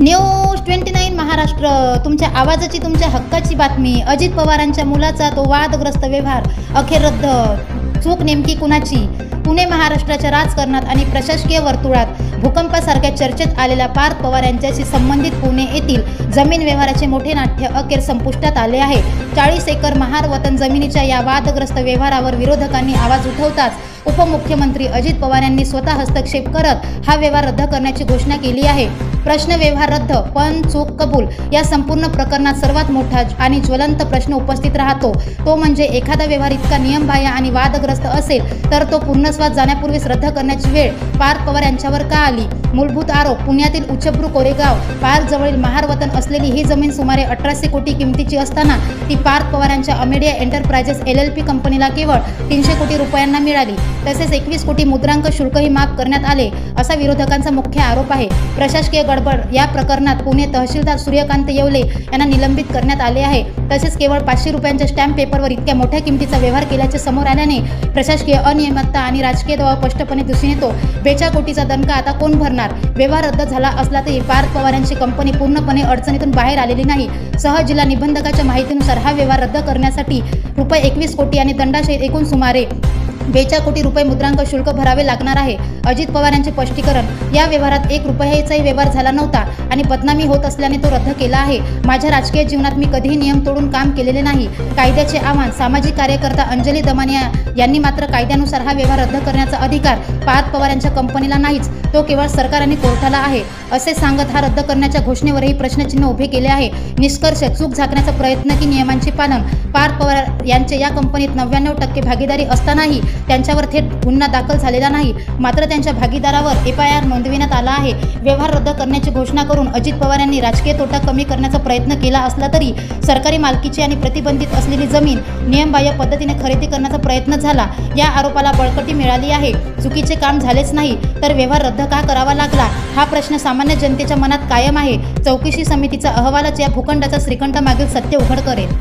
News 29 Maharashtra, तुमच्या आवाजाची, तुमच्या हक्काची बातमी। अजित पवारांच्या मुलाचा तो वादग्रस्त व्यवहार अखेर रद्द। चूक नेमकी कुणाची? पुणे महाराष्ट्राच्या राजकारणात आणि प्रशासकीय वर्तुळात भूकंपासारख्या चर्चेत आलेल्या पार्थ पवार यांच्याशी संबंधित पुणे येथील जमीन व्यवहाराचे मोठे नाट्य अखेर संपुष्टात आले आहे। 40 एकर महार वतन जमिनीच्या या वादग्रस्त व्यवहारावर विरोधकांनी आवाज उठवताच उपमुख्यमंत्री अजित पवार यांनी स्वतः हस्तक्षेप करत हा व्यवहार रद्द करण्याची घोषणा केली आहे। प्रश्न व्यवहार रद्द पण चूक कबूल। या संपूर्ण प्रकरणात सर्वात मोठा आणि ज्वलंत प्रश्न उपस्थित राहतो तो म्हणजे एखादा व्यवहार इतका नियमबाह्य आणि वादग्रस्त असेल तर तो पूर्णत्वास जाण्यापूर्वीच रद्द करण्याची वेळ पार्थ पवार यांच्यावर का आली? मूलभूत आरोप: पुण्यातील उच्चभ्रू कोरेगाव पार्क जवळील महार वतन असलेली ही जमीन सुमारे 1800 कोटी किमतीची असताना ती पार्थ पवारांच्या अमेडिया एंटरप्राइजेस LLP कंपनीला केवळ 300 कोटी रुपयांना मिळाली। तसेच 21 कोटी मुद्रांक शुल्कही माफ करण्यात आले असा विरोधकांचा मुख्य आरोप आहे। प्रशासकीय गडबड: या प्रकरणात पुणे तहसीलदार सूर्यकांत येवले यांना निलंबित करण्यात आले आहे। तसेच केवळ 500 रुपयांच्या स्टॅम्प पेपरवर इतक्या मोठ्या किमतीचा व्यवहार केल्याचे समोर आल्याने प्रशासकीय अनियमितता आणि राजकीय दबाव स्पष्टपणे दिसून येतो। 42 कोटीचा दणका आता कोण भरणार? व्यवहार रद्द झाला असला तरी पार्थ पवार यांची कंपनी पूर्णपणे अडचणीतून बाहेर आलेली नाही। जिल्हा निबंधकाच्या माहितीनुसार हा व्यवहार रद्द करण्यासाठी रुपये 21 कोटी आणि दंडासहित एकूण सुमारे 42 कोटी रुपये मुद्रांक शुल्क भरावे लागणार आहे। अजित पवार यांचे स्पष्टीकरण: या व्यवहारात 1 रुपयाचाही व्यवहार झाला नव्हता आणि बदनामी होत असल्याने तो रद्द केला आहे। माझ्या राजकीय जीवनात मी कधीही नियम तोडून काम केलेले नाही। कायद्याचे आव्हान: सामाजिक कार्यकर्ता अंजली दमानिया यांनी मात्र कायद्यानुसार हा व्यवहार रद्द करण्याचा अधिकार पार्थ पवार यांच्या कंपनीला नाहीच, तो केवळ सरकार आणि कोर्टाला आहे असे सांगत हा रद्द करण्याच्या घोषणेवरही प्रश्नचिन्ह उभे केले आहे। निष्कर्ष: चूक झाकण्याचा प्रयत्न की नियमांचे पालन? पार्थ पवार यांचे या कंपनीत 99% भागीदारी असतानाही त्यांच्यावर थेट गुन्हा दाखल झालेला नाही, मात्र त्यांच्या भागीदारावर FIR नोंदविण्यात आला आहे। व्यवहार रद्द करण्याची घोषणा करून अजित पवार यांनी राजकीय तोटा कमी करण्याचा प्रयत्न केला असला तरी सरकारी मालकीची आणि प्रतिबंधित असलेली जमीन नियमबाह्य पद्धतीने खरेदी करण्याचा प्रयत्न झाला या आरोपाला बळकटी मिळाली आहे। चुकीचे काम झालेच नाही तर व्यवहार रद्द का करावा लागला हा प्रश्न सामान्य जनतेच्या मनात कायम आहे। चौकशी समितीचा अहवालच या भूखंडाचा श्रीखंड मागील सत्य उघड करेल।